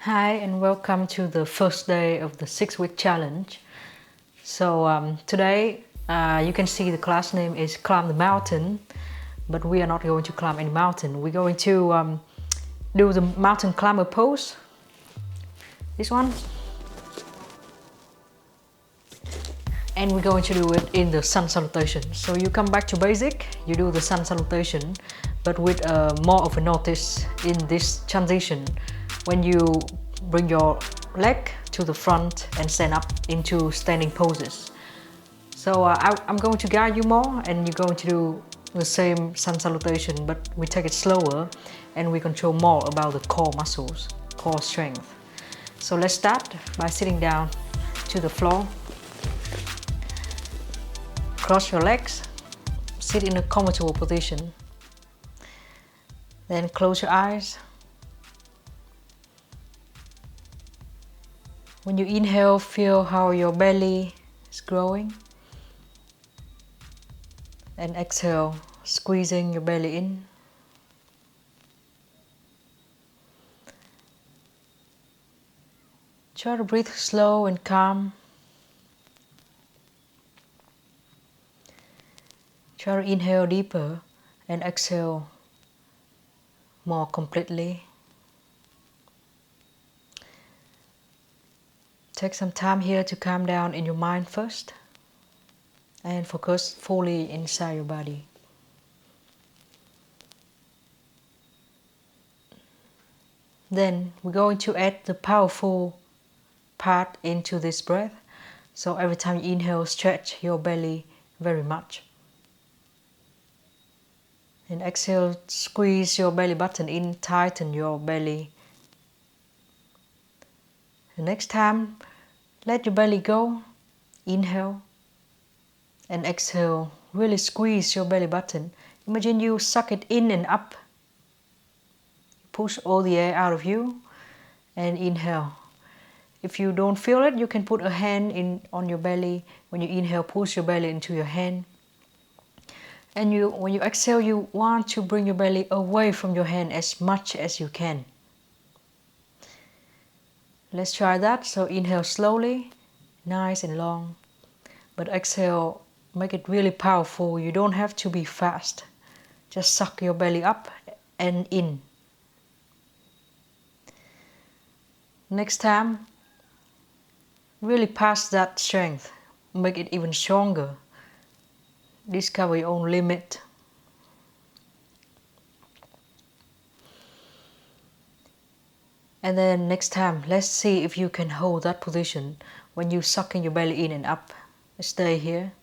Hi and welcome to the first day of the 6-week challenge. So today you can see the class name is Climb the Mountain, but we are not going to climb any mountain. We're going to do the mountain climber pose, this one, and we're going to do it in the Sun Salutation. So you come back to basic, you do the Sun Salutation, but with more of a notice in this transition when you bring your leg to the front and stand up into standing poses. So I'm going to guide you more, and you're going to do the same Sun Salutation, but we take it slower and we control more about the core muscles, core strength. So let's start by sitting down to the floor. Cross your legs, sit in a comfortable position. Then close your eyes. When you inhale, feel how your belly is growing. And exhale, squeezing your belly in. Try to breathe slow and calm. Try to inhale deeper and exhale more completely. Take some time here to calm down in your mind first and focus fully inside your body. Then we're going to add the powerful part into this breath. So every time you inhale, stretch your belly very much. And exhale, squeeze your belly button in, tighten your belly. The next time, let your belly go. Inhale and exhale, really squeeze your belly button. Imagine you suck it in and up. Push all the air out of you and inhale. If you don't feel it, you can put a hand on your belly. When you inhale, push your belly into your hand. And when you exhale, you want to bring your belly away from your hand as much as you can. Let's try that. So inhale slowly, nice and long. But exhale, make it really powerful. You don't have to be fast. Just suck your belly up and in. Next time, really pass that strength. Make it even stronger. Discover your own limit. And then next time, let's see if you can hold that position when you sucking your belly in and up. Stay here.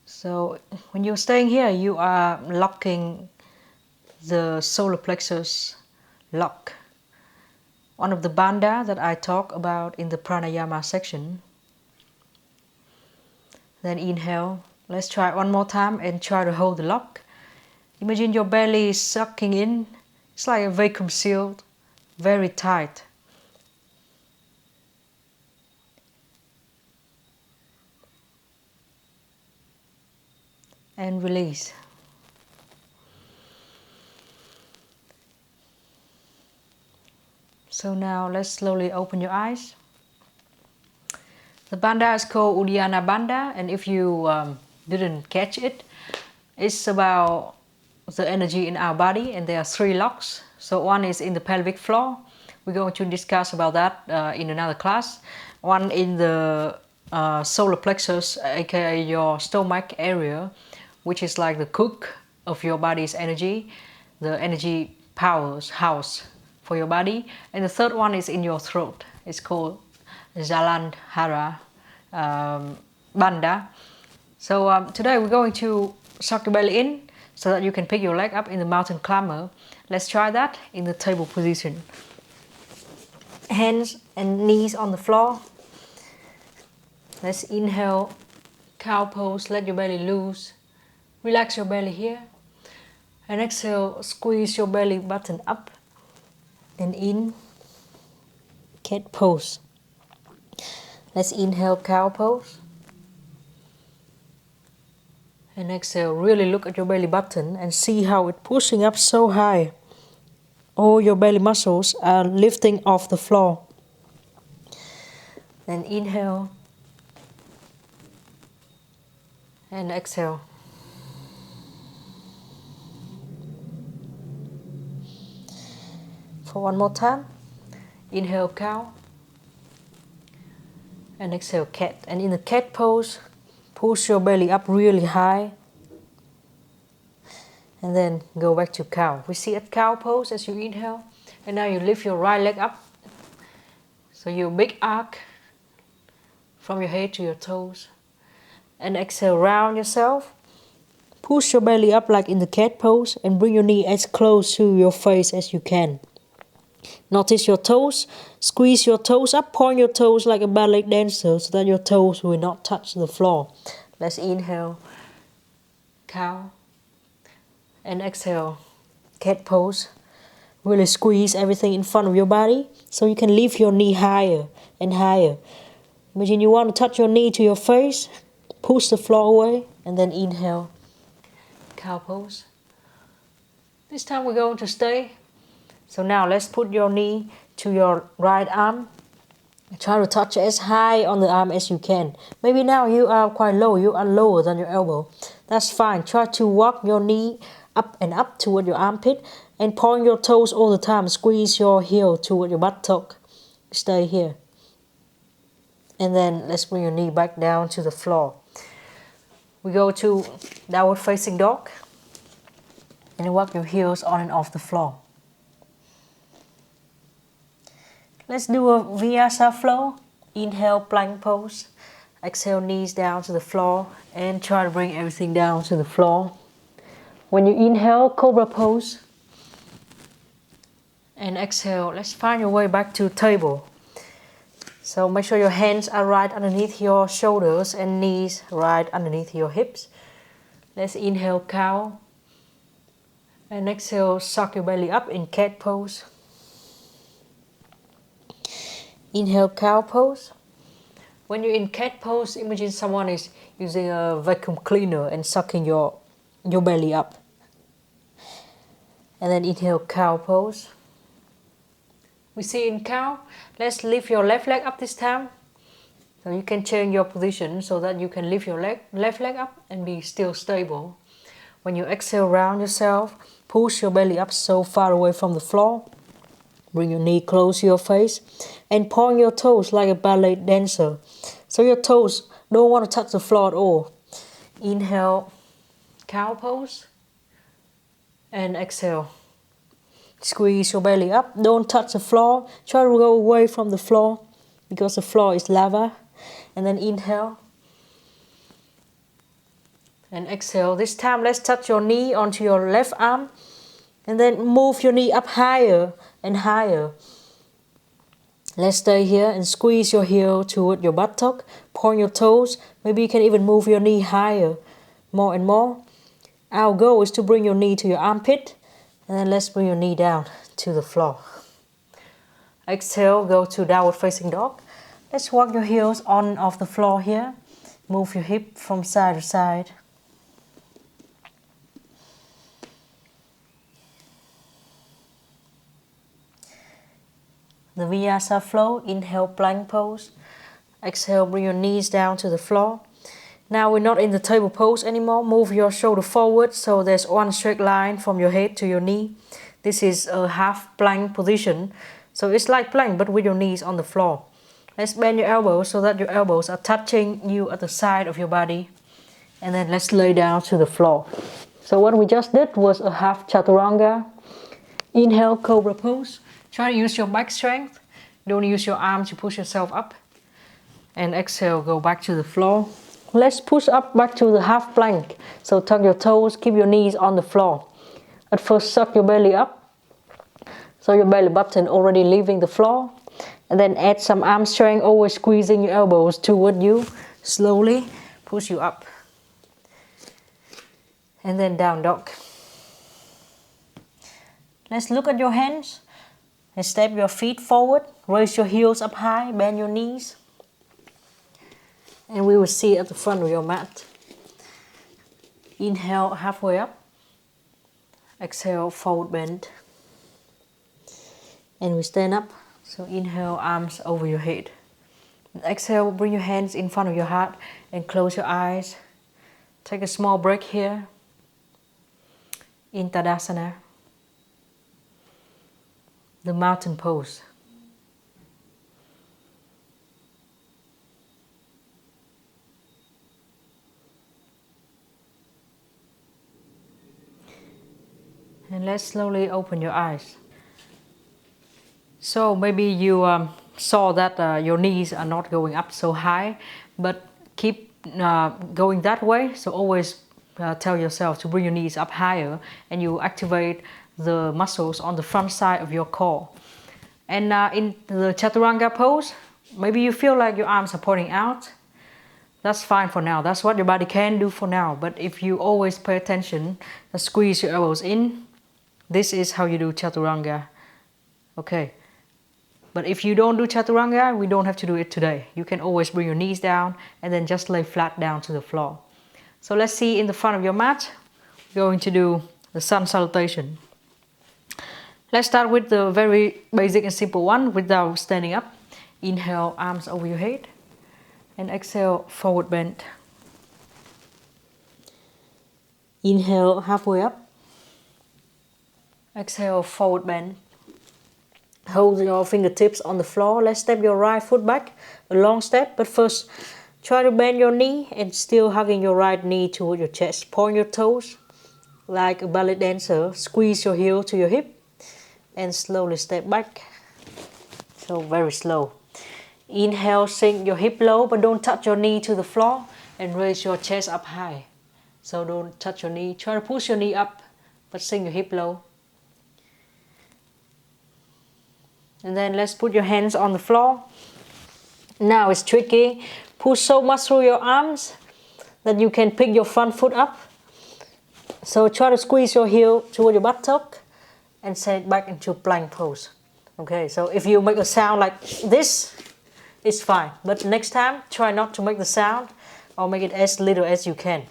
So when you're staying here, you are locking the solar plexus lock. One of the bandha that I talk about in the pranayama section. Then inhale. Let's try it one more time and try to hold the lock. Imagine your belly is sucking in. It's like a vacuum sealed, very tight. And release. So now let's slowly open your eyes. The bandha is called Uddiyana bandha, and if you didn't catch it, it's about the energy in our body, and there are 3 locks. So one is in the pelvic floor. We're going to discuss about that in another class. One in the solar plexus, aka your stomach area, which is like the cook of your body's energy, the energy powers house for your body. And the third one is in your throat. It's called Jalandhara bandha. So today we're going to suck your belly in so that you can pick your leg up in the mountain climber. Let's try that in the table position. Hands and knees on the floor. Let's inhale, cow pose, let your belly loose. Relax your belly here. And exhale, squeeze your belly button up and in. Cat pose. Let's inhale, cow pose. And exhale, really look at your belly button and see how it's pushing up so high. all your belly muscles are lifting off the floor. Then inhale and exhale. For one more time. Inhale cow and exhale cat. And in the cat pose, push your belly up really high and then go back to cow. We see at cow pose as you inhale, and now you lift your right leg up. So your big arc from your head to your toes. And exhale, round yourself. Push your belly up like in the cat pose and bring your knee as close to your face as you can. Notice your toes, squeeze your toes up, point your toes like a ballet dancer so that your toes will not touch the floor. Let's inhale, cow, and exhale, cat pose. Really squeeze everything in front of your body so you can lift your knee higher and higher. Imagine you want to touch your knee to your face, push the floor away, and then inhale, cow pose. This time we're going to stay. So now let's put your knee to your right arm. Try to touch as high on the arm as you can. Maybe now you are quite low, you are lower than your elbow. That's fine. Try to walk your knee up and up toward your armpit and point your toes all the time. Squeeze your heel toward your buttock. Stay here. And then let's bring your knee back down to the floor. We go to downward facing dog. And walk your heels on and off the floor. Let's do a Vinyasa flow. Inhale, plank pose. Exhale, knees down to the floor. And try to bring everything down to the floor. When you inhale, cobra pose. And exhale, let's find your way back to table. So make sure your hands are right underneath your shoulders and knees right underneath your hips. Let's inhale, cow. And exhale, suck your belly up in cat pose. Inhale, cow pose. When you're in cat pose, imagine someone is using a vacuum cleaner and sucking your belly up. And then inhale, cow pose. We see in cow, let's lift your left leg up this time. So you can change your position so that you can lift your left leg up and be still stable. When you exhale, round yourself, push your belly up so far away from the floor. Bring your knee close to your face and point your toes like a ballet dancer. So your toes don't want to touch the floor at all. Inhale, cow pose. And exhale. Squeeze your belly up. Don't touch the floor. Try to go away from the floor because the floor is lava. And then inhale. And exhale. This time let's touch your knee onto your left arm. And then move your knee up higher and higher. Let's stay here and squeeze your heel toward your buttock. Point your toes. Maybe you can even move your knee higher more and more. Our goal is to bring your knee to your armpit. And then let's bring your knee down to the floor. Exhale, go to downward facing dog. Let's walk your heels on and off the floor here. Move your hip from side to side. The Vinyasa flow, inhale, plank pose. Exhale, bring your knees down to the floor. Now we're not in the table pose anymore. Move your shoulder forward so there's one straight line from your head to your knee. This is a half plank position. So it's like plank but with your knees on the floor. Let's bend your elbows so that your elbows are touching you at the side of your body. And then let's lay down to the floor. So what we just did was a half Chaturanga. Inhale, cobra pose. Try to use your back strength. Don't use your arms to push yourself up. And exhale, go back to the floor. Let's push up back to the half plank. So tuck your toes, keep your knees on the floor. At first, suck your belly up. So your belly button already leaving the floor. And then add some arm strength, always squeezing your elbows toward you. Slowly push you up. And then down dog. Let's look at your hands. And step your feet forward. Raise your heels up high, bend your knees. And we will see at the front of your mat. Inhale, halfway up. Exhale, forward bend. And we stand up. So inhale, arms over your head. And exhale, bring your hands in front of your heart and close your eyes. Take a small break here in Tadasana, the mountain pose. And let's slowly open your eyes. So maybe you saw that your knees are not going up so high, but keep going that way. So always tell yourself to bring your knees up higher, and you activate the muscles on the front side of your core. And in the Chaturanga pose, maybe you feel like your arms are pointing out. That's fine for now. That's what your body can do for now. But if you always pay attention, squeeze your elbows in. This is how you do Chaturanga. Okay. But if you don't do Chaturanga, we don't have to do it today. You can always bring your knees down and then just lay flat down to the floor. So let's see in the front of your mat, we're going to do the Sun Salutation. Let's start with the very basic and simple one without standing up. Inhale, arms over your head. And exhale, forward bend. Inhale, halfway up. Exhale, forward bend. Hold your fingertips on the floor. Let's step your right foot back, a long step. But first, try to bend your knee and still hugging your right knee toward your chest. Point your toes like a ballet dancer. Squeeze your heel to your hip and slowly step back. So very slow. Inhale, sink your hip low, but don't touch your knee to the floor, and raise your chest up high. So don't touch your knee. Try to push your knee up, but sink your hip low. And then let's put your hands on the floor. Now it's tricky. Push so much through your arms that you can pick your front foot up. So try to squeeze your heel toward your buttock and set it back into plank pose. Okay, so if you make a sound like this, it's fine. But next time, try not to make the sound or make it as little as you can.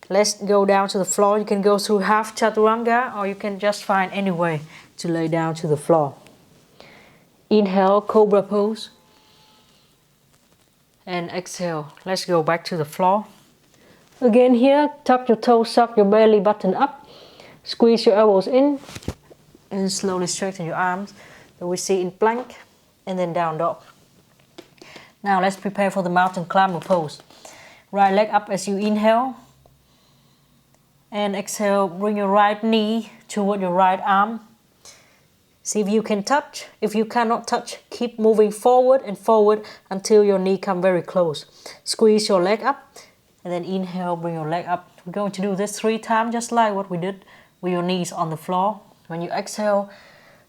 Let's go down to the floor. You can go through half Chaturanga, or you can just find any way to lay down to the floor. Inhale, cobra pose. And exhale, let's go back to the floor. Again here, tuck your toes, suck your belly button up. Squeeze your elbows in. And slowly straighten your arms. That we see in plank. And then down dog. Now let's prepare for the mountain climber pose. Right leg up as you inhale. And exhale, bring your right knee toward your right arm. See if you can touch. If you cannot touch, keep moving forward and forward until your knee comes very close. Squeeze your leg up and then inhale, bring your leg up. We're going to do this 3 times, just like what we did with your knees on the floor. When you exhale,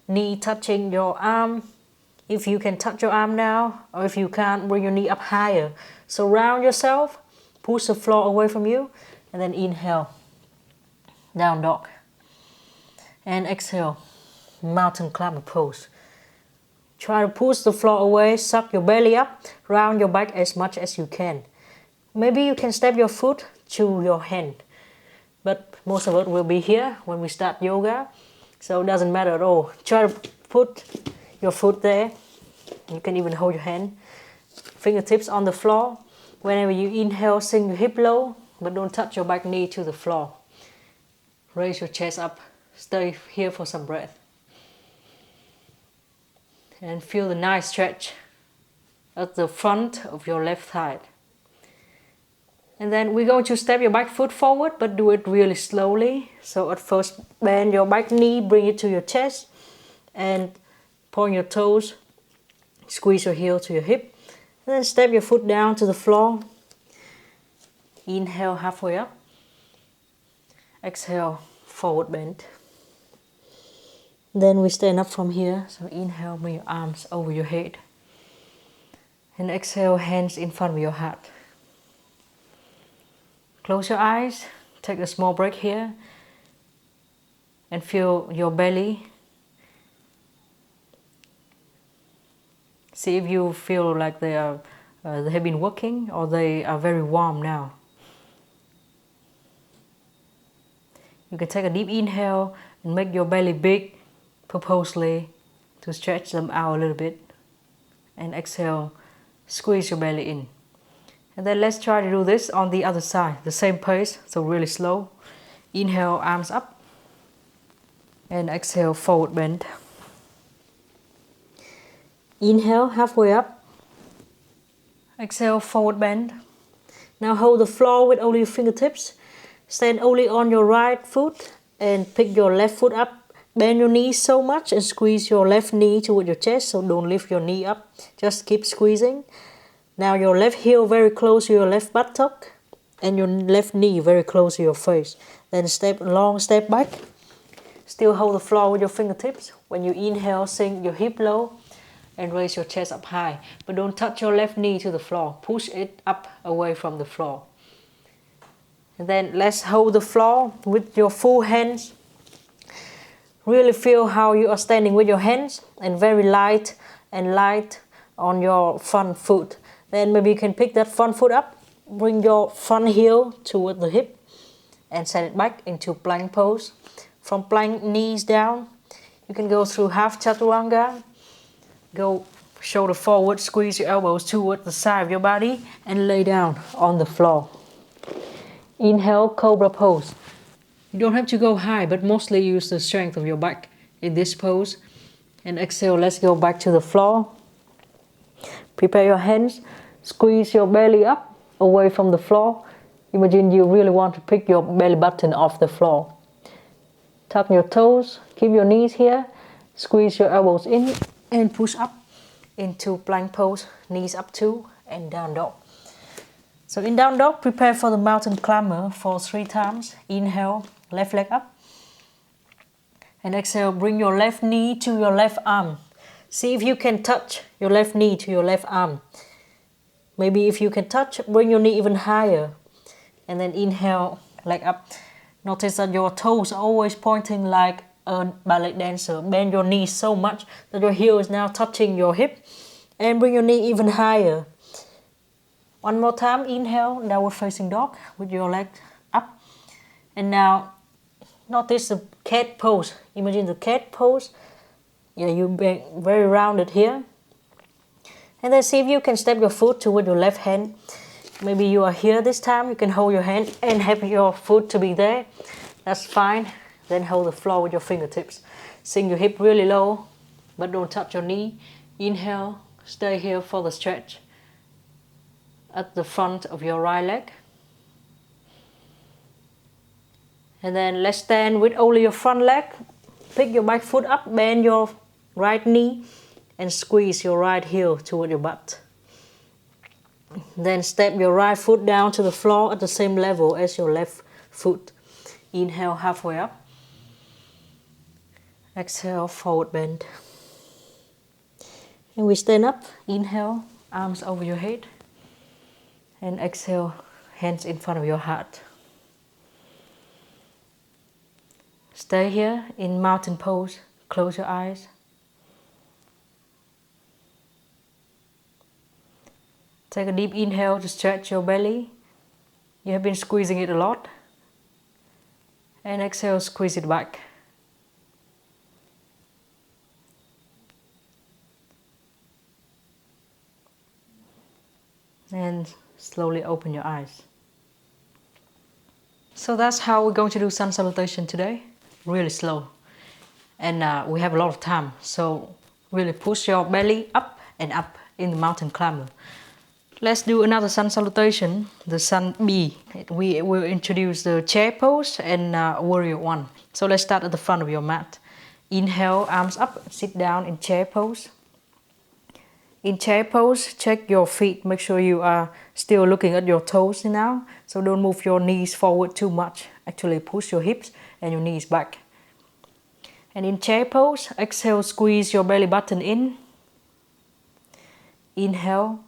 knee touching your arm. If you can touch your arm now, or if you can't, bring your knee up higher. So round yourself, push the floor away from you, and then inhale, down dog. And exhale. Mountain climber pose. Try to push the floor away, suck your belly up, round your back as much as you can. Maybe you can step your foot to your hand, but most of it will be here when we start yoga, so it doesn't matter at all. Try to put your foot there. You can even hold your hand. Fingertips on the floor. Whenever you inhale, sink your hip low, but don't touch your back knee to the floor. Raise your chest up. Stay here for some breath. And feel the nice stretch at the front of your left thigh. And then we're going to step your back foot forward, but do it really slowly. So at first, bend your back knee, bring it to your chest, and point your toes, squeeze your heel to your hip, and then step your foot down to the floor. Inhale, halfway up. Exhale, forward bend. Then we stand up from here. So inhale, bring your arms over your head. And exhale, hands in front of your heart. Close your eyes. Take a small break here. And feel your belly. See if you feel like they have been working or they are very warm now. You can take a deep inhale and make your belly big. Purposely to stretch them out a little bit. And exhale, squeeze your belly in. And then let's try to do this on the other side, the same pace, so really slow. Inhale, arms up. And exhale, forward bend. Inhale, halfway up. Exhale, forward bend. Now hold the floor with only your fingertips. Stand only on your right foot and pick your left foot up. Bend your knees so much and squeeze your left knee toward your chest, so don't lift your knee up. Just keep squeezing. Now your left heel very close to your left buttock and your left knee very close to your face. Then long step back. Still hold the floor with your fingertips. When you inhale, sink your hip low and raise your chest up high. But don't touch your left knee to the floor. Push it up away from the floor. And then let's hold the floor with your full hands. Really feel how you are standing with your hands and very light on your front foot. Then maybe you can pick that front foot up, bring your front heel toward the hip and set it back into plank pose. From plank, knees down, you can go through half Chaturanga. Go shoulder forward, squeeze your elbows toward the side of your body and lay down on the floor. Inhale, Cobra pose. You don't have to go high, but mostly use the strength of your back in this pose. And exhale, let's go back to the floor. Prepare your hands, squeeze your belly up away from the floor. Imagine you really want to pick your belly button off the floor. Tuck your toes, keep your knees here, squeeze your elbows in and push up into plank pose, knees up too, and down dog. So in down dog, prepare for the mountain climber for 3 times. Inhale, left leg up. And exhale, bring your left knee to your left arm. See if you can touch your left knee to your left arm. Maybe if you can touch, bring your knee even higher. And then inhale, leg up. Notice that your toes are always pointing like a ballet dancer. Bend your knees so much that your heel is now touching your hip. And bring your knee even higher. One more time, inhale, downward facing dog with your leg up. And now, notice the cat pose. Imagine the cat pose. Yeah, you be very rounded here. And then see if you can step your foot toward your left hand. Maybe you are here this time, you can hold your hand and have your foot to be there. That's fine. Then hold the floor with your fingertips. Sink your hip really low, but don't touch your knee. Inhale, stay here for the stretch at the front of your right leg. And then let's stand with only your front leg. Pick your back foot up, bend your right knee and squeeze your right heel toward your butt. Then step your right foot down to the floor at the same level as your left foot. Inhale, halfway up. Exhale, forward bend. And we stand up. Inhale, arms over your head. And exhale, hands in front of your heart. Stay here in mountain pose. Close your eyes. Take a deep inhale to stretch your belly. You have been squeezing it a lot. And exhale, squeeze it back. And slowly open your eyes. So that's how we're going to do Sun Salutation today. Really slow. And we have a lot of time. So really push your belly up and up in the mountain climber. Let's do another Sun Salutation, the Sun B. We will introduce the chair pose and warrior one. So let's start at the front of your mat. Inhale, arms up, sit down in chair pose. In chair pose, check your feet. Make sure you are still looking at your toes now. So don't move your knees forward too much. Actually push your hips and your knees back. And in chair pose, exhale, squeeze your belly button in. Inhale.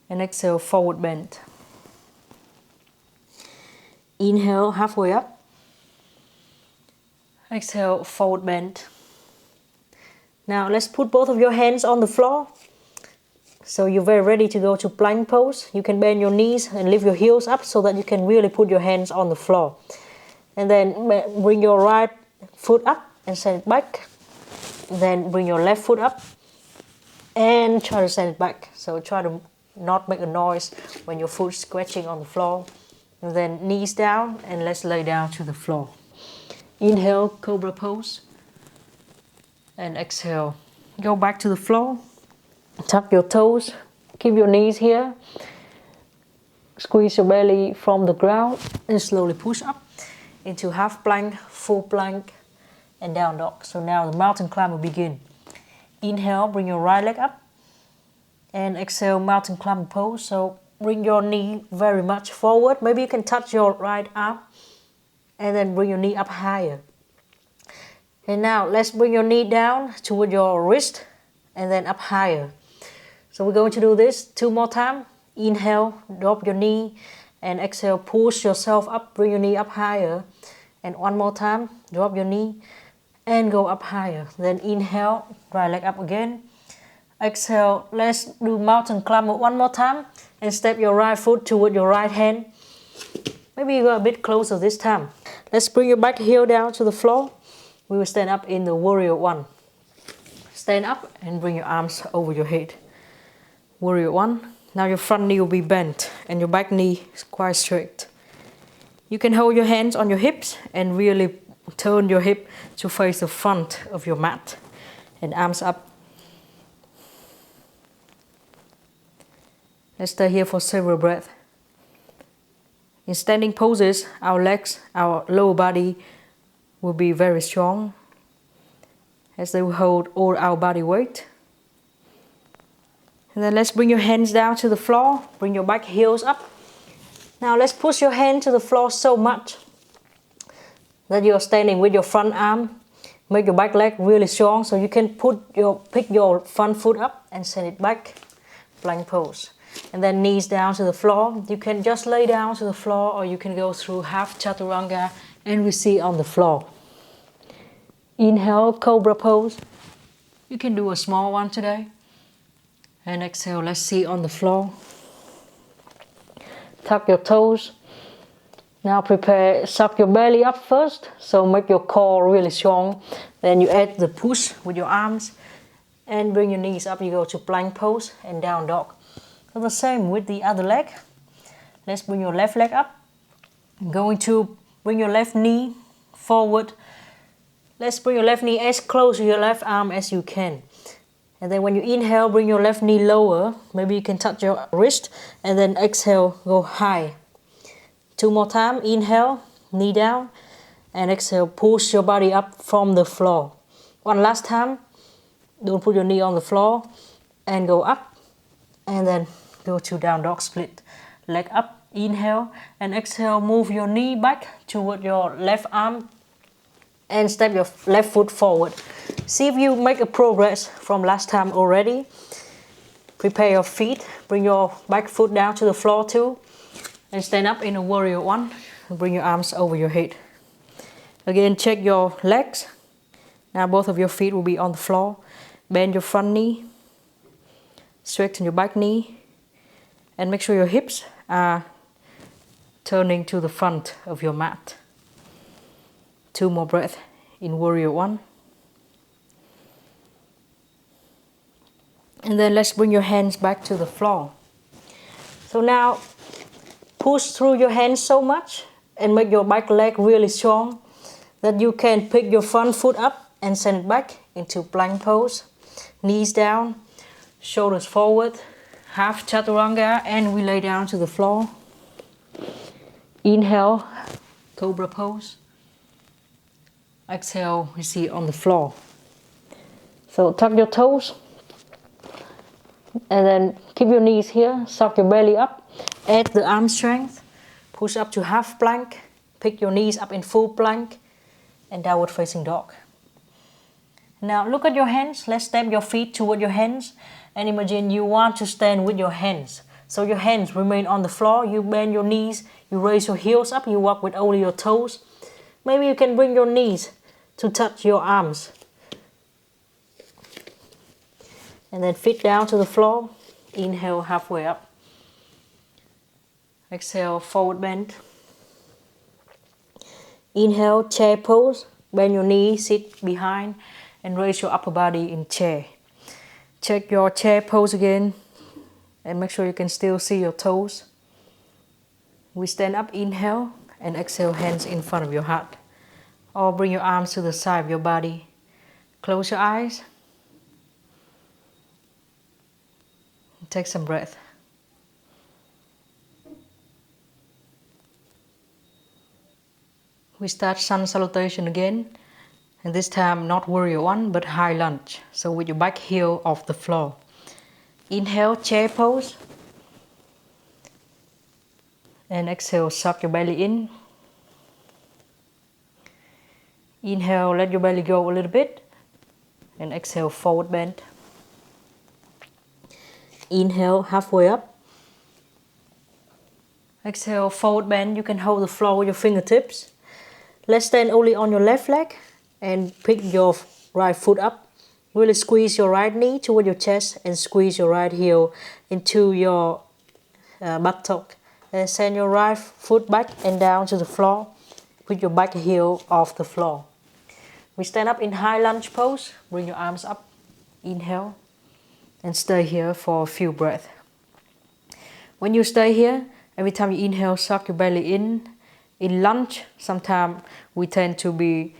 And exhale, forward bend. Inhale, halfway up. Exhale, forward bend. Now let's put both of your hands on the floor. So you're very ready to go to plank pose. You can bend your knees and lift your heels up so that you can really put your hands on the floor. And then bring your right foot up and send it back. Then bring your left foot up and try to send it back. So try to not make a noise when your foot's scratching on the floor. And then knees down, and let's lay down to the floor. Inhale, cobra pose. And exhale, go back to the floor. Tuck your toes, keep your knees here. Squeeze your belly from the ground and slowly push up into half plank, full plank, and down dog. So now the mountain climb will begin. Inhale, bring your right leg up. And exhale, mountain climber pose. So bring your knee very much forward. Maybe you can touch your right arm. And then bring your knee up higher. And now let's bring your knee down toward your wrist. And then up higher. So we're going to do this 2 more times. Inhale, drop your knee. And exhale, push yourself up. Bring your knee up higher. And 1 more time, drop your knee. And go up higher. Then inhale, right leg up again. Exhale, let's do mountain climber 1 more time. And step your right foot toward your right hand. Maybe you go a bit closer this time. Let's bring your back heel down to the floor. We will stand up in the warrior 1. Stand up and bring your arms over your head. Warrior 1. Now your front knee will be bent and your back knee is quite straight. You can hold your hands on your hips and really turn your hip to face the front of your mat. And arms up. Let's stay here for several breaths. In standing poses, our legs, our lower body will be very strong as they will hold all our body weight. And then let's bring your hands down to the floor, bring your back heels up. Now let's push your hand to the floor so much that you're standing with your front arm. Make your back leg really strong so you can pick your front foot up and send it back, plank pose. And then knees down to the floor. You can just lay down to the floor or you can go through half Chaturanga and we see on the floor. Inhale, cobra pose. You can do a small one today. And exhale, let's see on the floor. Tuck your toes. Now prepare, suck your belly up first. So make your core really strong. Then you add the push with your arms. And bring your knees up, you go to plank pose and down dog. So the same with the other leg. Let's bring your left leg up. I'm going to bring your left knee forward. Let's bring your left knee as close to your left arm as you can. And then when you inhale, bring your left knee lower. Maybe you can touch your wrist. And then exhale, go high. 2 more times. Inhale, knee down. And exhale, push your body up from the floor. 1 last time. Don't put your knee on the floor. And go up. And then go to down dog split. Leg up, inhale. And exhale, move your knee back toward your left arm. And step your left foot forward. See if you make a progress from last time already. Prepare your feet. Bring your back foot down to the floor too. And stand up in a warrior 1. Bring your arms over your head. Again, check your legs. Now both of your feet will be on the floor. Bend your front knee. Straighten your back knee. And make sure your hips are turning to the front of your mat. 2 more breaths in warrior 1. And then let's bring your hands back to the floor. So now push through your hands so much and make your back leg really strong that you can pick your front foot up and send it back into plank pose. Knees down, shoulders forward, half Chaturanga, and we lay down to the floor. Inhale, cobra pose. Exhale, we see on the floor. So tuck your toes. And then keep your knees here, suck your belly up, add the arm strength, push up to half plank, pick your knees up in full plank, and downward facing dog. Now look at your hands, let's step your feet toward your hands, and imagine you want to stand with your hands. So your hands remain on the floor, you bend your knees, you raise your heels up, you walk with only your toes. Maybe you can bring your knees to touch your arms. And then feet down to the floor. Inhale, halfway up. Exhale, forward bend. Inhale, chair pose. Bend your knee, sit behind. and raise your upper body in chair. Check your chair pose again and make sure you can still see your toes. We stand up, inhale, and exhale, hands in front of your heart. Or bring your arms to the side of your body. Close your eyes. Take some breath. We start Sun Salutation again. And this time not warrior one, but high lunge. So with your back heel off the floor. Inhale, chair pose. And exhale, suck your belly in. Inhale, let your belly go a little bit. And exhale, forward bend. Inhale, halfway up. Exhale, forward bend. You can hold the floor with your fingertips. Let's stand only on your left leg and pick your right foot up. Really squeeze your right knee toward your chest and squeeze your right heel into your buttock. And send your right foot back and down to the floor with your back heel off the floor. We stand up in high lunge pose. Bring your arms up. Inhale. And stay here for a few breaths. When you stay here, every time you inhale, suck your belly in. In lunge, sometimes we tend to be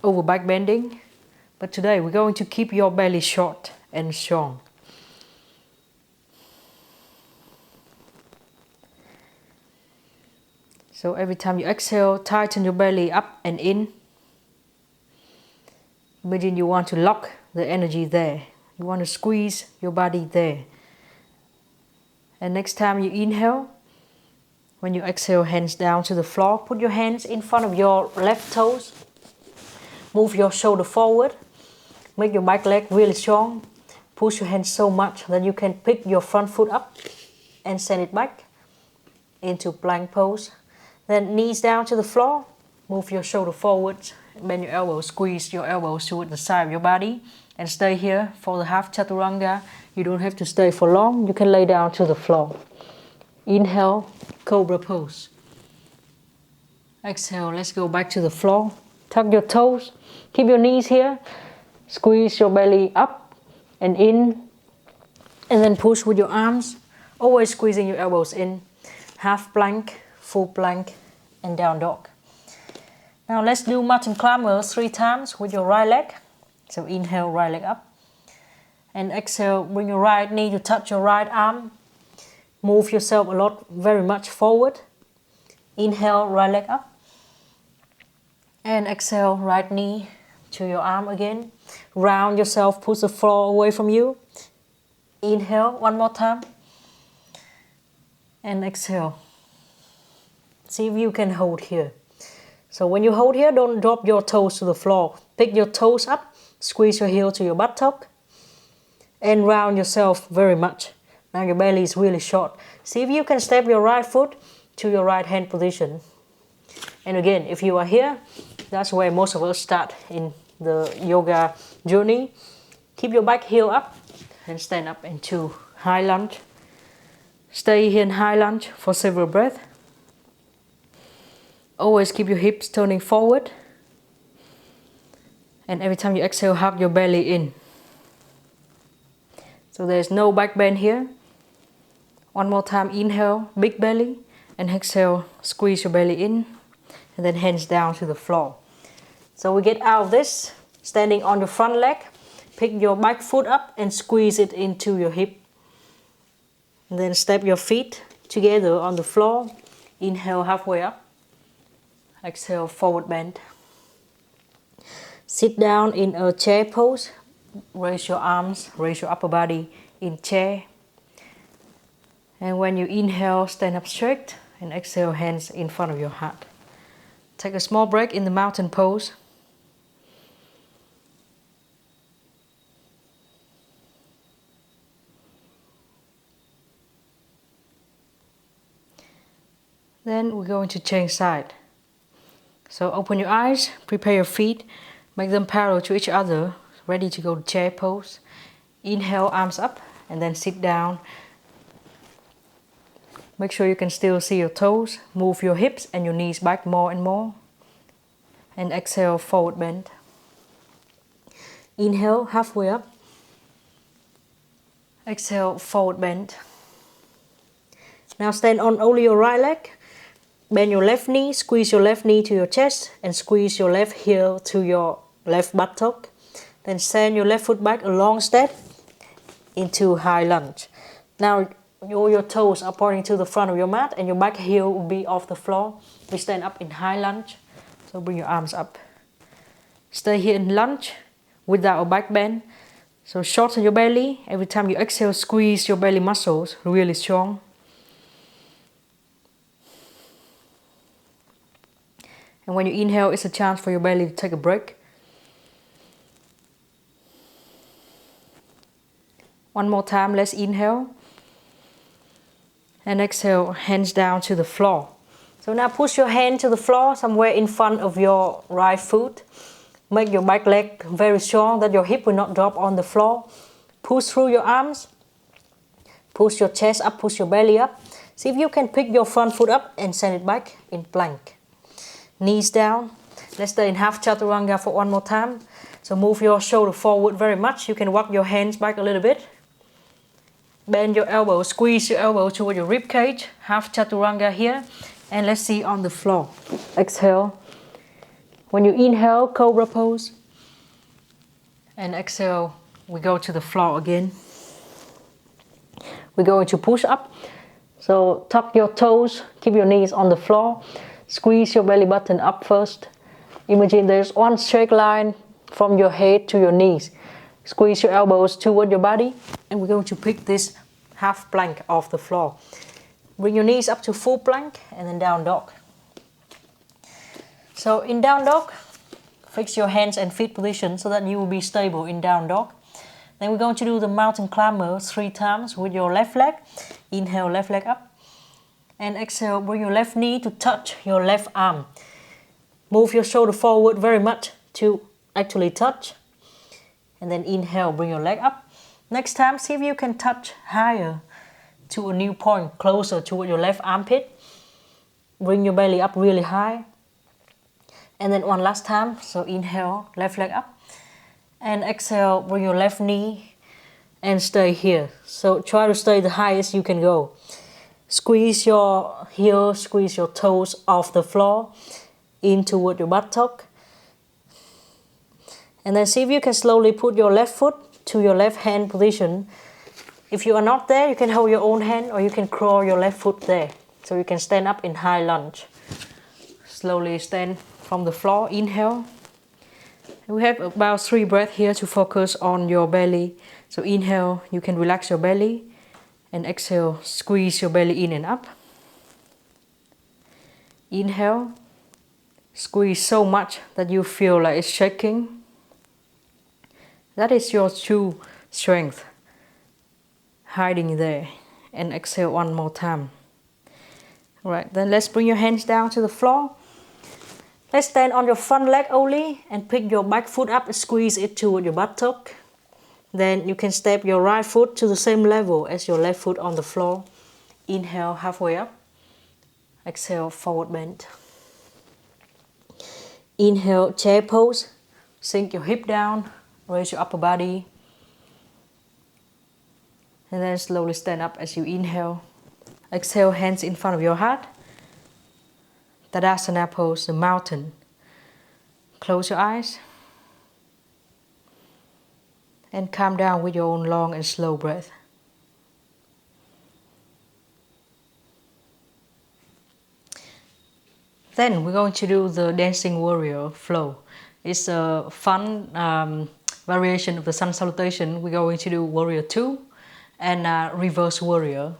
over back bending. But today we're going to keep your belly short and strong. So every time you exhale, tighten your belly up and in. Imagine you want to lock the energy there. You want to squeeze your body there. And next time you inhale, when you exhale, hands down to the floor. Put your hands in front of your left toes. Move your shoulder forward. Make your back leg really strong. Push your hands so much that you can pick your front foot up and send it back into plank pose. Then knees down to the floor. Move your shoulder forward. Bend your elbows. Squeeze your elbows toward the side of your body. And stay here for the half Chaturanga. You don't have to stay for long. You can lay down to the floor. Inhale, Cobra pose. Exhale, let's go back to the floor. Tuck your toes. Keep your knees here. Squeeze your belly up and in. And then push with your arms. Always squeezing your elbows in. Half plank, full plank, and down dog. Now let's do mountain climber 3 times with your right leg. So inhale, right leg up. And exhale, bring your right knee to touch your right arm. Move yourself very much forward. Inhale, right leg up. And exhale, right knee to your arm again. Round yourself, push the floor away from you. Inhale, one more time. And exhale. See if you can hold here. So when you hold here, don't drop your toes to the floor. Pick your toes up. Squeeze your heel to your buttock and round yourself very much. Now your belly is really short. See if you can step your right foot to your right hand position. And again, if you are here, that's where most of us start in the yoga journey. Keep your back heel up and stand up into high lunge. Stay here in high lunge for several breaths. Always keep your hips turning forward. And every time you exhale, hug your belly in. So there's no back bend here. One more time, inhale, big belly. And exhale, squeeze your belly in. And then hands down to the floor. So we get out of this, standing on your front leg. Pick your back foot up and squeeze it into your hip. And then step your feet together on the floor. Inhale, halfway up. Exhale, forward bend. Sit down in a chair pose. Raise your arms, raise your upper body in chair. And when you inhale, stand up straight and exhale, hands in front of your heart. Take a small break in the mountain pose. Then we're going to change side. So open your eyes, prepare your feet. Make them parallel to each other, ready to go to chair pose. Inhale, arms up, and then sit down. Make sure you can still see your toes. Move your hips and your knees back more and more. And exhale, forward bend. Inhale, halfway up. Exhale, forward bend. Now stand on only your right leg. Bend your left knee, squeeze your left knee to your chest and squeeze your left heel to your left buttock. Then send your left foot back a long step into high lunge. Now all your toes are pointing to the front of your mat and your back heel will be off the floor. We stand up in high lunge. So bring your arms up. Stay here in lunge without a back bend. So shorten your belly. Every time you exhale, squeeze your belly muscles really strong. And when you inhale, it's a chance for your belly to take a break. One more time, let's inhale. And exhale, hands down to the floor. So now push your hand to the floor, somewhere in front of your right foot. Make your back leg very strong, that your hip will not drop on the floor. Push through your arms. Push your chest up, push your belly up. See if you can pick your front foot up and send it back in plank. Knees down. Let's stay in half chaturanga for one more time. So move your shoulder forward very much. You can walk your hands back a little bit. Bend your elbow, squeeze your elbow toward your rib cage. Half chaturanga here. And let's see on the floor. Exhale. When you inhale, cobra pose. And exhale, we go to the floor again. We're going to push up. So tuck your toes, keep your knees on the floor. Squeeze your belly button up first. Imagine there's one straight line from your head to your knees. Squeeze your elbows toward your body. And we're going to pick this half plank off the floor. Bring your knees up to full plank and then down dog. So in down dog, fix your hands and feet position so that you will be stable in down dog. Then we're going to do the mountain climber 3 times with your left leg. Inhale, left leg up. And exhale, bring your left knee to touch your left arm. Move your shoulder forward very much to actually touch. And then inhale, bring your leg up. Next time, see if you can touch higher to a new point, closer to your left armpit. Bring your belly up really high. And then one last time, so inhale, left leg up. And exhale, bring your left knee and stay here. So try to stay the highest you can go. Squeeze your heel, squeeze your toes off the floor, in toward your buttock. And then see if you can slowly put your left foot to your left hand position. If you are not there, you can hold your own hand or you can crawl your left foot there. So you can stand up in high lunge. Slowly stand from the floor, inhale. And we have about 3 breaths here to focus on your belly. So inhale, you can relax your belly. And exhale, squeeze your belly in and up. Inhale, squeeze so much that you feel like it's shaking. That is your true strength hiding there. And exhale one more time. Right, then let's bring your hands down to the floor. Let's stand on your front leg only and pick your back foot up and squeeze it toward your buttock. Then you can step your right foot to the same level as your left foot on the floor. Inhale, halfway up. Exhale, forward bend. Inhale, chair pose. Sink your hip down, raise your upper body. And then slowly stand up as you inhale. Exhale, hands in front of your heart. Tadasana pose, the mountain. Close your eyes. And calm down with your own long and slow breath. Then we're going to do the dancing warrior flow. It's a fun variation of the Sun Salutation. We're going to do warrior 2 and reverse warrior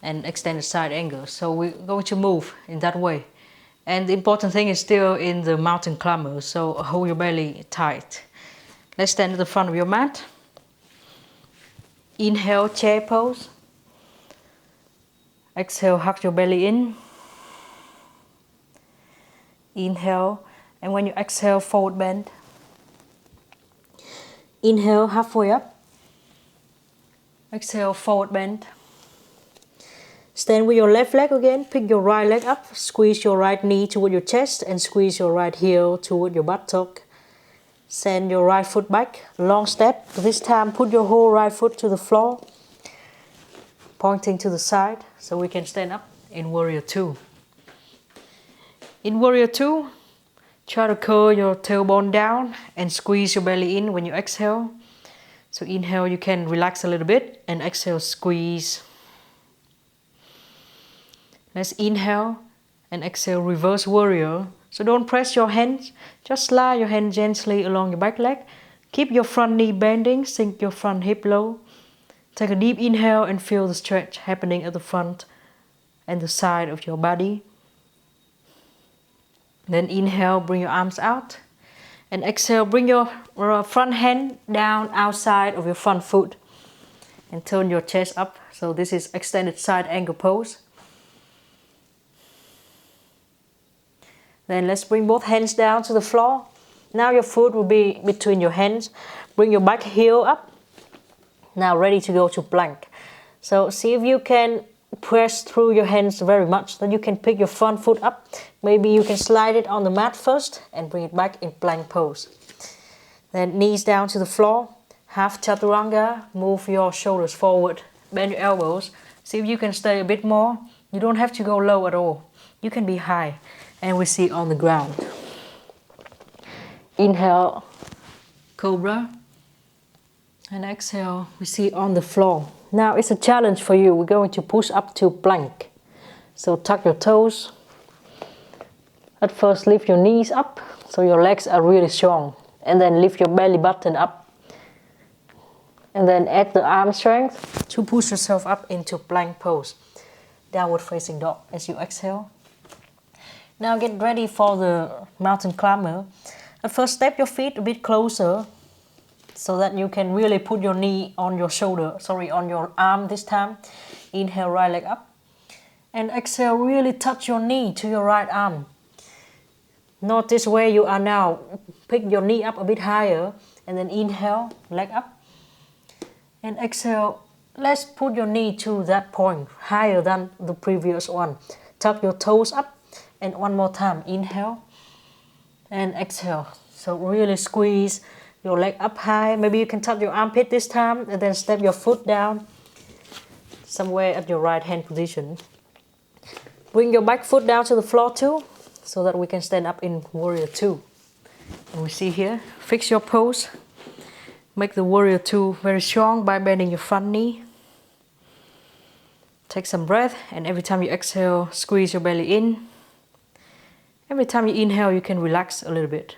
and extended side angle. So we're going to move in that way. And the important thing is still in the mountain climber, so hold your belly tight. Let's stand at the front of your mat. Inhale, chair pose. Exhale, hug your belly in. Inhale, and when you exhale, forward bend. Inhale, halfway up. Exhale, forward bend. Stand with your left leg again, pick your right leg up, squeeze your right knee toward your chest and squeeze your right heel toward your buttock. Send your right foot back, long step. This time put your whole right foot to the floor, pointing to the side, so we can stand up in Warrior 2. In Warrior 2, try to curl your tailbone down and squeeze your belly in when you exhale. So inhale, you can relax a little bit, and exhale, squeeze. Let's inhale and exhale, reverse warrior. So don't press your hands, just slide your hand gently along your back leg. Keep your front knee bending, sink your front hip low. Take a deep inhale and feel the stretch happening at the front and the side of your body. Then inhale, bring your arms out. And exhale, bring your front hand down outside of your front foot. And turn your chest up. So this is extended side angle pose. Then let's bring both hands down to the floor. Now your foot will be between your hands. Bring your back heel up. Now ready to go to plank. So see if you can press through your hands very much. Then you can pick your front foot up. Maybe you can slide it on the mat first and bring it back in plank pose. Then knees down to the floor. Half Chaturanga. Move your shoulders forward. Bend your elbows. See if you can stay a bit more. You don't have to go low at all. You can be high. And we sit on the ground. Inhale, Cobra. And exhale, we sit on the floor. Now it's a challenge for you. We're going to push up to plank. So tuck your toes. At first lift your knees up so your legs are really strong. And then lift your belly button up. And then add the arm strength to push yourself up into plank pose. Downward facing dog as you exhale. Now get ready for the mountain climber. At first step your feet a bit closer so that you can really put your knee on your shoulder, on your arm this time. Inhale, right leg up. And exhale, really touch your knee to your right arm. Notice where you are now. Pick your knee up a bit higher and then inhale, leg up. And exhale, let's put your knee to that point, higher than the previous one. Tuck your toes up. And one more time, inhale and exhale. So really squeeze your leg up high. Maybe you can touch your armpit this time and then step your foot down somewhere at your right hand position. Bring your back foot down to the floor too, so that we can stand up in Warrior 2. And we see here, fix your pose. Make the Warrior 2 very strong by bending your front knee. Take some breath, and every time you exhale, squeeze your belly in. Every time you inhale, you can relax a little bit.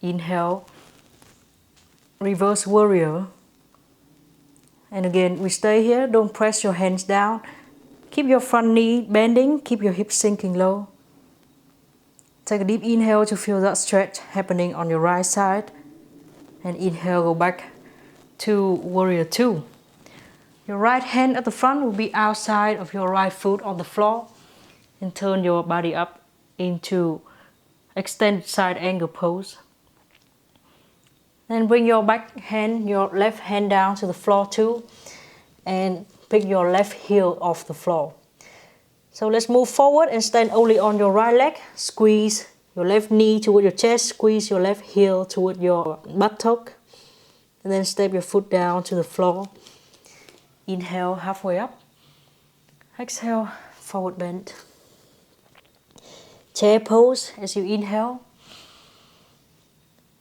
Inhale, reverse warrior. And again, we stay here, don't press your hands down. Keep your front knee bending, keep your hips sinking low. Take a deep inhale to feel that stretch happening on your right side. And inhale, go back to Warrior 2. Your right hand at the front will be outside of your right foot on the floor. And turn your body up into extended side angle pose. Then bring your your left hand down to the floor too. And pick your left heel off the floor. So let's move forward and stand only on your right leg. Squeeze your left knee toward your chest. Squeeze your left heel toward your buttock. And then step your foot down to the floor. Inhale, halfway up. Exhale, forward bend. Chair pose as you inhale.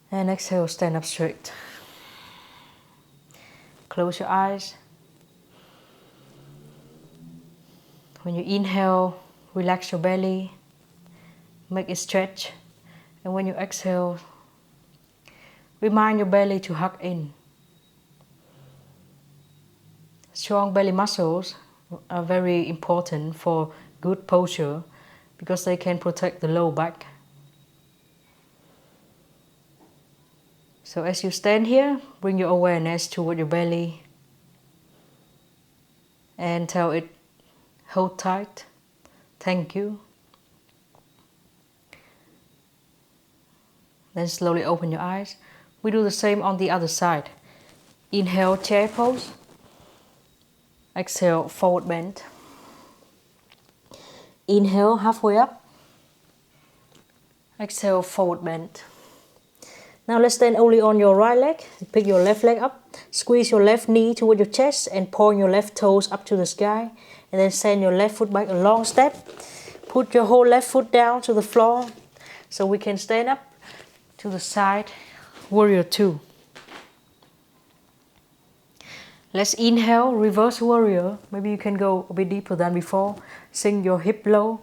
And exhale, stand up straight. Close your eyes. When you inhale, relax your belly. Make it stretch. And when you exhale, remind your belly to hug in. Strong belly muscles are very important for good posture because they can protect the low back. So as you stand here, bring your awareness toward your belly and tell it, hold tight, thank you. Then slowly open your eyes. We do the same on the other side. Inhale, chair pose. Exhale, forward bend. Inhale, halfway up. Exhale, forward bend. Now let's stand only on your right leg. Pick your left leg up. Squeeze your left knee toward your chest and point your left toes up to the sky. And then send your left foot back a long step. Put your whole left foot down to the floor so we can stand up to the side. Warrior 2. Let's inhale, reverse warrior. Maybe you can go a bit deeper than before. Sink your hip low.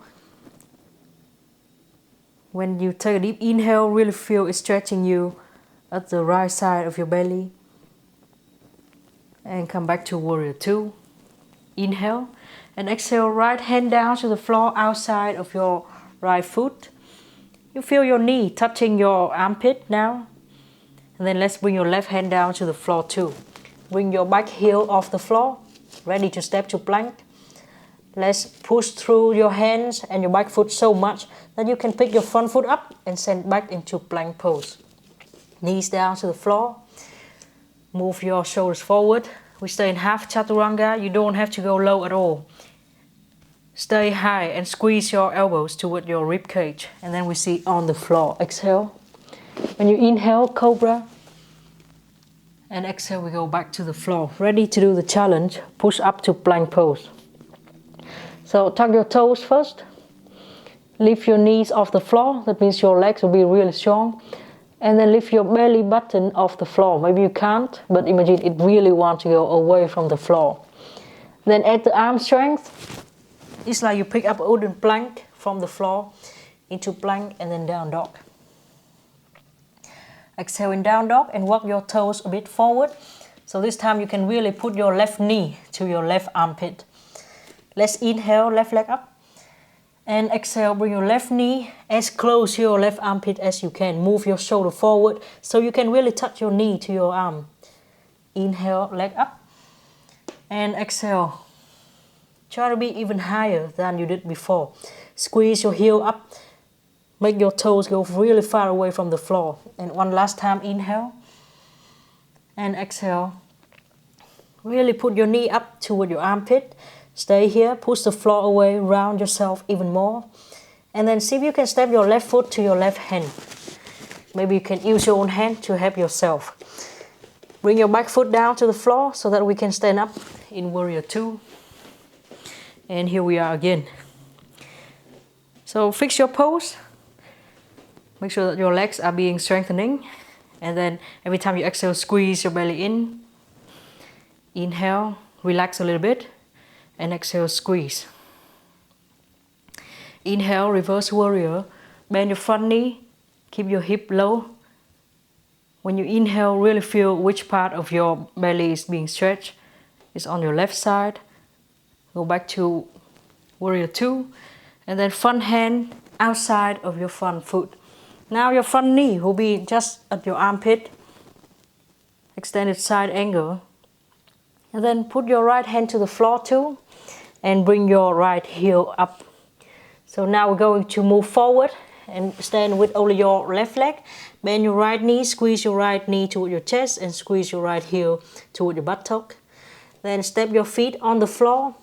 When you take a deep inhale, really feel it stretching you at the right side of your belly. And come back to warrior 2. Inhale and exhale, right hand down to the floor outside of your right foot. You feel your knee touching your armpit now. And then let's bring your left hand down to the floor too. Bring your back heel off the floor, ready to step to plank. Let's push through your hands and your back foot so much that you can pick your front foot up and send back into plank pose. Knees down to the floor. Move your shoulders forward. We stay in half Chaturanga. You don't have to go low at all. Stay high and squeeze your elbows toward your rib cage. And then we see on the floor. Exhale. When you inhale, cobra. And exhale, we go back to the floor. Ready to do the challenge. Push up to plank pose. So tuck your toes first. Lift your knees off the floor. That means your legs will be really strong. And then lift your belly button off the floor. Maybe you can't, but imagine it really wants to go away from the floor. Then add the arm strength. It's like you pick up a wooden plank from the floor into plank and then down dog. Exhale in down dog and walk your toes a bit forward. So this time you can really put your left knee to your left armpit. Let's inhale, left leg up. And exhale, bring your left knee as close to your left armpit as you can. Move your shoulder forward so you can really touch your knee to your arm. Inhale, leg up. And exhale. Try to be even higher than you did before. Squeeze your heel up. Make your toes go really far away from the floor. And one last time, inhale. And exhale. Really put your knee up toward your armpit. Stay here, push the floor away, round yourself even more. And then see if you can step your left foot to your left hand. Maybe you can use your own hand to help yourself. Bring your back foot down to the floor so that we can stand up in warrior 2. And here we are again. So fix your pose. Make sure that your legs are being strengthening. And then every time you exhale, squeeze your belly in. Inhale, relax a little bit. And exhale, squeeze. Inhale, reverse warrior. Bend your front knee. Keep your hip low. When you inhale, really feel which part of your belly is being stretched. It's on your left side. Go back to warrior 2. And then front hand outside of your front foot. Now your front knee will be just at your armpit. Extended side angle. And then put your right hand to the floor too. And bring your right heel up. So now we're going to move forward and stand with only your left leg. Bend your right knee, squeeze your right knee toward your chest and squeeze your right heel toward your buttock. Then step your feet on the floor.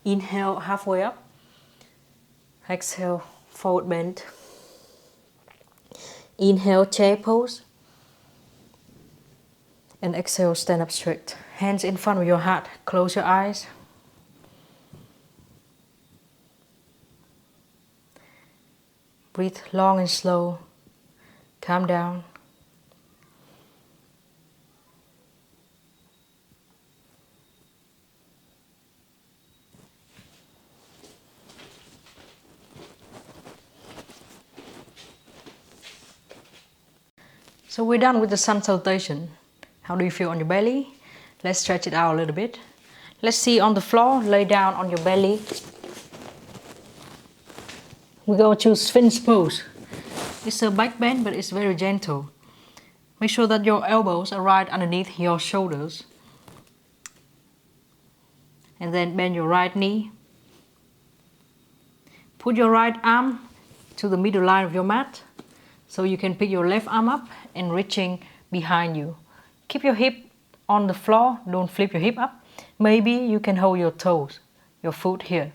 Inhale, halfway up. Exhale, forward bend. Inhale, chair pose. And exhale, stand up straight. Hands in front of your heart. Close your eyes. Breathe long and slow. Calm down. So we're done with the sun salutation. How do you feel on your belly? Let's stretch it out a little bit. Let's see on the floor, lay down on your belly. We go to Sphinx pose. It's a back bend, but it's very gentle. Make sure that your elbows are right underneath your shoulders. And then bend your right knee. Put your right arm to the middle line of your mat. So you can pick your left arm up and reaching behind you. Keep your hip on the floor. Don't flip your hip up. Maybe you can hold your toes, your foot here.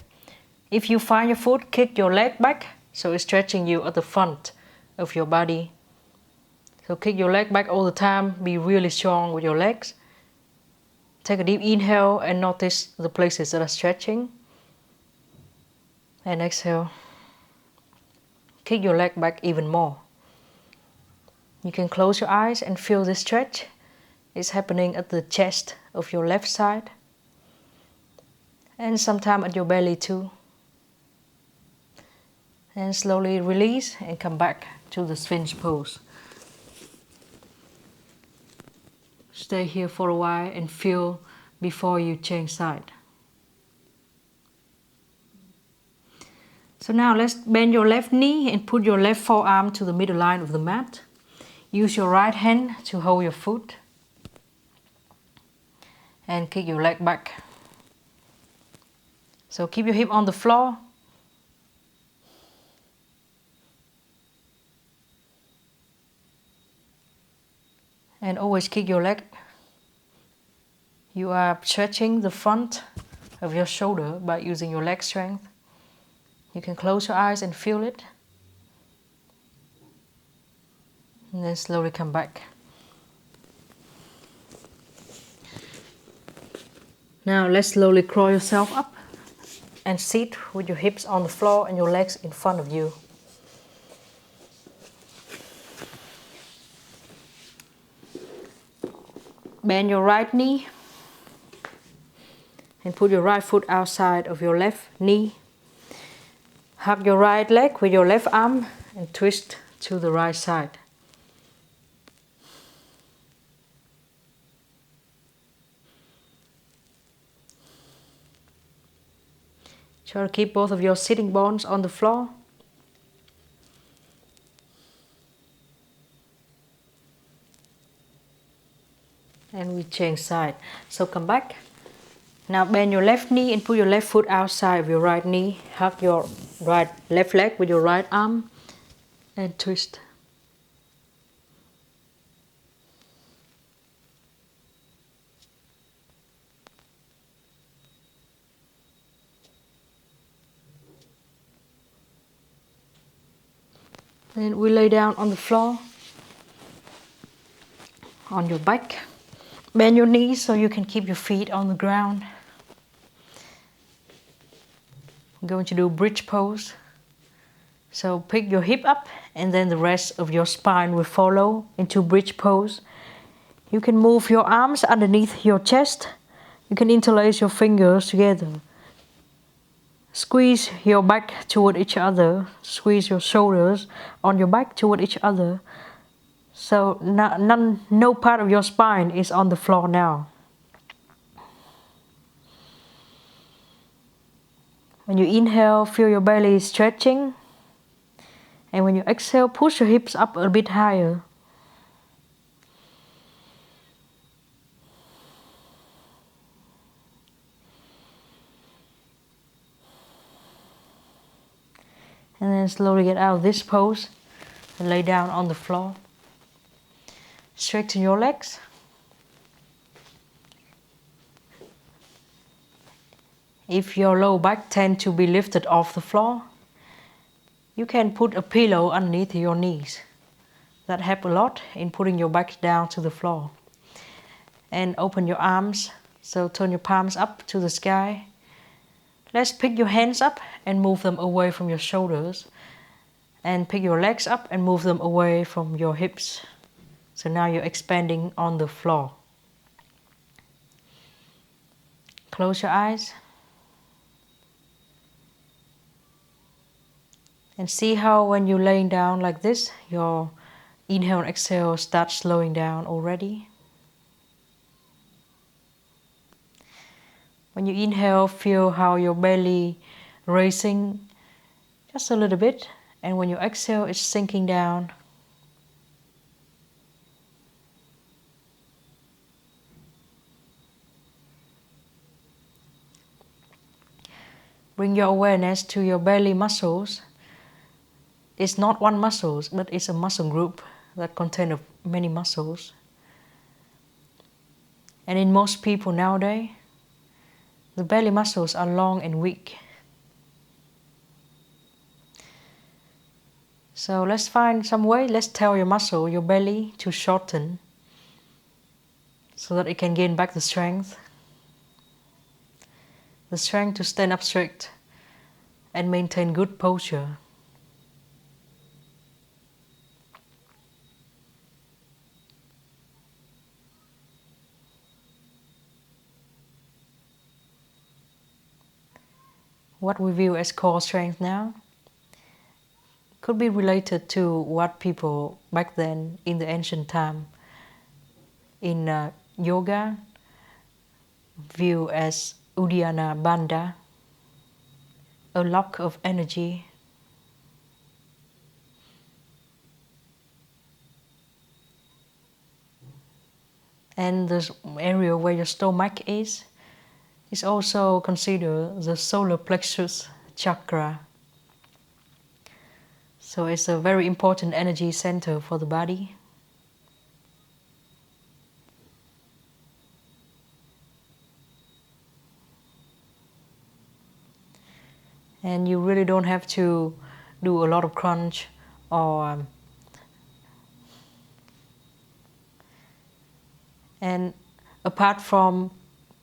If you find your foot, kick your leg back, so it's stretching you at the front of your body. So kick your leg back all the time, be really strong with your legs. Take a deep inhale and notice the places that are stretching. And exhale. Kick your leg back even more. You can close your eyes and feel this stretch. It's happening at the chest of your left side. And sometimes at your belly too. And slowly release and come back to the Sphinx pose. Stay here for a while and feel before you change side. So now let's bend your left knee and put your left forearm to the middle line of the mat. Use your right hand to hold your foot. And kick your leg back. So keep your hip on the floor. And always kick your leg. You are stretching the front of your shoulder by using your leg strength. You can close your eyes and feel it. And then slowly come back. Now let's slowly crawl yourself up and sit with your hips on the floor and your legs in front of you. Bend your right knee and put your right foot outside of your left knee. Hug your right leg with your left arm and twist to the right side. Try to keep both of your sitting bones on the floor. And we change side. So come back. Now bend your left knee and put your left foot outside of your right knee. Hug your left leg with your right arm and twist. Then we lay down on the floor, on your back. Bend your knees so you can keep your feet on the ground. I'm going to do bridge pose. So pick your hip up and then the rest of your spine will follow into bridge pose. You can move your arms underneath your chest. You can interlace your fingers together. Squeeze your back toward each other. Squeeze your shoulders on your back toward each other. So no part of your spine is on the floor now. When you inhale, feel your belly stretching. And when you exhale, push your hips up a bit higher. And then slowly get out of this pose and lay down on the floor. Straighten your legs. If your low back tends to be lifted off the floor, you can put a pillow underneath your knees. That helps a lot in putting your back down to the floor. And open your arms, so turn your palms up to the sky. Let's pick your hands up and move them away from your shoulders. And pick your legs up and move them away from your hips. So now you're expanding on the floor. Close your eyes. And see how when you're laying down like this, your inhale and exhale start slowing down already. When you inhale, feel how your belly raising just a little bit. And when you exhale, it's sinking down. Bring your awareness to your belly muscles. It's not one muscle, but it's a muscle group that contains of many muscles. And in most people nowadays, the belly muscles are long and weak. So let's find some way, let's tell your muscle, your belly to shorten so that it can gain back the strength to stand up straight and maintain good posture. What we view as core strength now could be related to what people back then in the ancient time in yoga view as Uddiyana Bandha, a lock of energy. And the area where your stomach is also considered the solar plexus chakra. So it's a very important energy center for the body. And you really don't have to do a lot of crunch or and apart from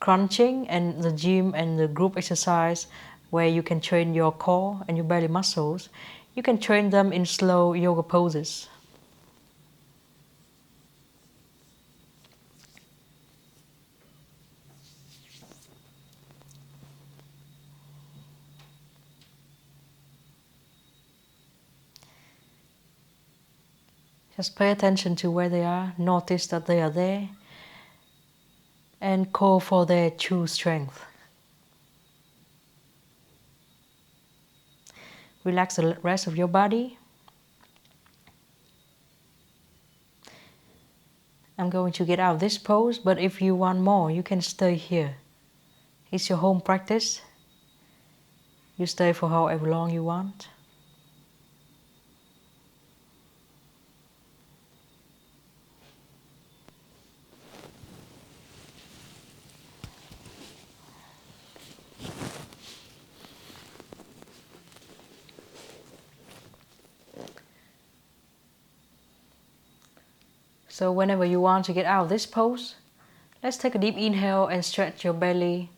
crunching and the gym and the group exercise where you can train your core and your belly muscles, you can train them in slow yoga poses. Just pay attention to where they are, notice that they are there, and call for their true strength. Relax the rest of your body. I'm going to get out of this pose, but if you want more, you can stay here. It's your home practice. You stay for however long you want. So whenever you want to get out of this pose, let's take a deep inhale and stretch your belly.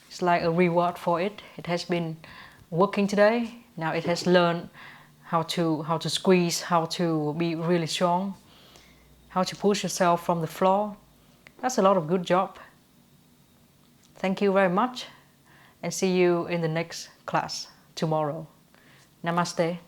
It's like a reward for it. It has been working today. Now it has learned how to squeeze, how to be really strong, how to push yourself from the floor. That's a lot of good job. Thank you very much and see you in the next class tomorrow. Namaste.